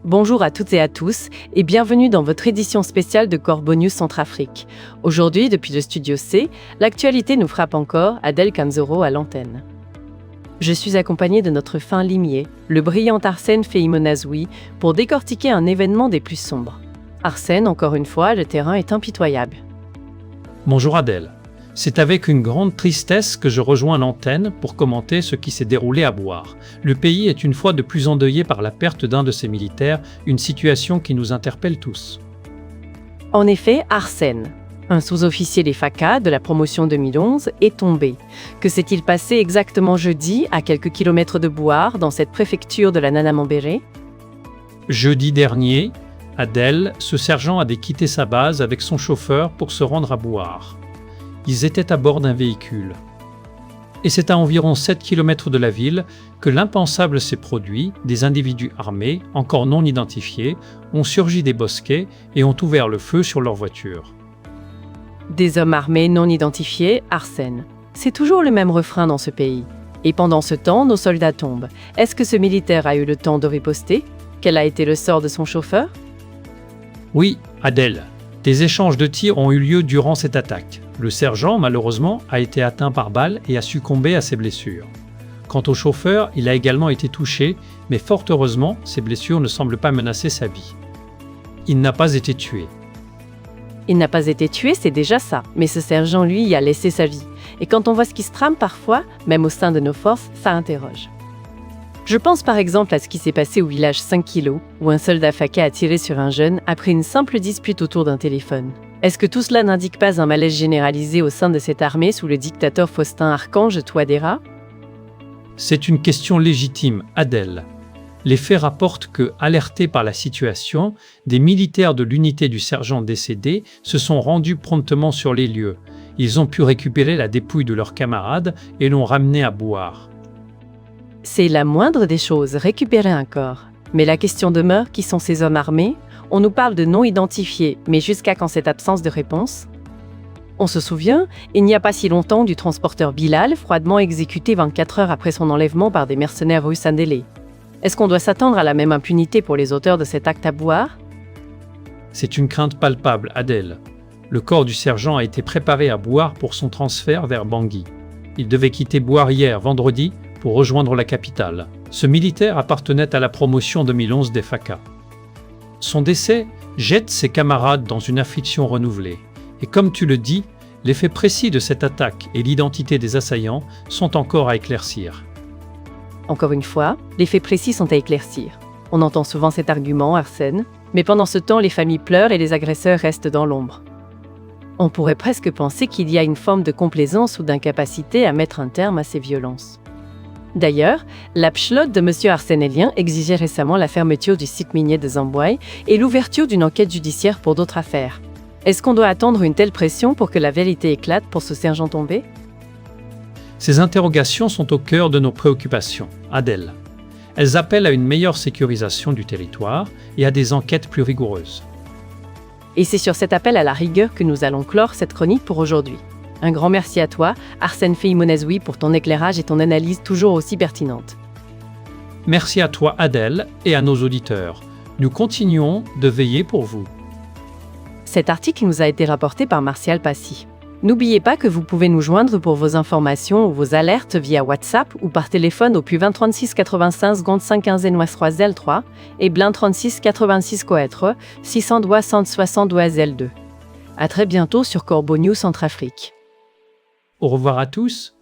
Bonjour à toutes et à tous et bienvenue dans votre édition spéciale de Corbeau News Centrafrique. Aujourd'hui, depuis le studio C, l'actualité nous frappe encore, Adèle Kanzoro à l'antenne. Je suis accompagnée de notre fin limier, le brillant Arsène Feimonazoui, pour décortiquer un événement des plus sombres. Arsène, encore une fois, le terrain est impitoyable. Bonjour Adèle. C'est avec une grande tristesse que je rejoins l'antenne pour commenter ce qui s'est déroulé à Bouar. Le pays est une fois de plus endeuillé par la perte d'un de ses militaires, une situation qui nous interpelle tous. En effet, Arsène, un sous-officier des FACA de la promotion 2011, est tombé. Que s'est-il passé exactement jeudi, à quelques kilomètres de Bouar, dans cette préfecture de la Nana-Mambéré ? Jeudi dernier, Adèle, ce sergent a dû quitter sa base avec son chauffeur pour se rendre à Bouar. Ils étaient à bord d'un véhicule. Et c'est à environ 7 km de la ville que l'impensable s'est produit. Des individus armés, encore non identifiés, ont surgi des bosquets et ont ouvert le feu sur leur voiture. Des hommes armés non identifiés, Arsène. C'est toujours le même refrain dans ce pays. Et pendant ce temps, nos soldats tombent. Est-ce que ce militaire a eu le temps de riposter ? Quel a été le sort de son chauffeur ? Oui, Adèle. Des échanges de tirs ont eu lieu durant cette attaque. Le sergent, malheureusement, a été atteint par balle et a succombé à ses blessures. Quant au chauffeur, il a également été touché, mais fort heureusement, ses blessures ne semblent pas menacer sa vie. Il n'a pas été tué. Il n'a pas été tué, c'est déjà ça. Mais ce sergent, lui, y a laissé sa vie. Et quand on voit ce qui se trame parfois, même au sein de nos forces, ça interroge. Je pense par exemple à ce qui s'est passé au village 5 kg, où un soldat FACA a tiré sur un jeune après une simple dispute autour d'un téléphone. Est-ce que tout cela n'indique pas un malaise généralisé au sein de cette armée sous le dictateur Faustin Archange Touadéra ? C'est une question légitime, Adèle. Les faits rapportent que, alertés par la situation, des militaires de l'unité du sergent décédé se sont rendus promptement sur les lieux. Ils ont pu récupérer la dépouille de leurs camarades et l'ont ramenée à Bouar. C'est la moindre des choses, récupérer un corps. Mais la question demeure, qui sont ces hommes armés ? On nous parle de non identifiés, mais jusqu'à quand cette absence de réponse ? On se souvient, il n'y a pas si longtemps, du transporteur Bilal, froidement exécuté 24 heures après son enlèvement par des mercenaires russes indélés. Est-ce qu'on doit s'attendre à la même impunité pour les auteurs de cet acte à Bouar ? C'est une crainte palpable, Adèle. Le corps du sergent a été préparé à Bouar pour son transfert vers Bangui. Il devait quitter Bouar hier, vendredi, pour rejoindre la capitale. Ce militaire appartenait à la promotion 2011 des FACA. Son décès jette ses camarades dans une affliction renouvelée. Et comme tu le dis, les faits précis de cette attaque et l'identité des assaillants sont encore à éclaircir. Encore une fois, les faits précis sont à éclaircir. On entend souvent cet argument, Arsène, mais pendant ce temps, les familles pleurent et les agresseurs restent dans l'ombre. On pourrait presque penser qu'il y a une forme de complaisance ou d'incapacité à mettre un terme à ces violences. D'ailleurs, la PCHLOT de M. Arsène Elien exigeait récemment la fermeture du site minier de Zambouaï et l'ouverture d'une enquête judiciaire pour d'autres affaires. Est-ce qu'on doit attendre une telle pression pour que la vérité éclate pour ce sergent tombé ? Ces interrogations sont au cœur de nos préoccupations, Adèle. Elles appellent à une meilleure sécurisation du territoire et à des enquêtes plus rigoureuses. Et c'est sur cet appel à la rigueur que nous allons clore cette chronique pour aujourd'hui. Un grand merci à toi, Arsène Feimonazoui, pour ton éclairage et ton analyse toujours aussi pertinente. Merci à toi, Adèle, et à nos auditeurs. Nous continuons de veiller pour vous. Cet article nous a été rapporté par Martial Passy. N'oubliez pas que vous pouvez nous joindre pour vos informations ou vos alertes via WhatsApp ou par téléphone au +20 36 85 55 15 3 L3 et blin 36 86 coêtre 600 160 L2. À très bientôt sur Corbeau News Centrafrique. Au revoir à tous.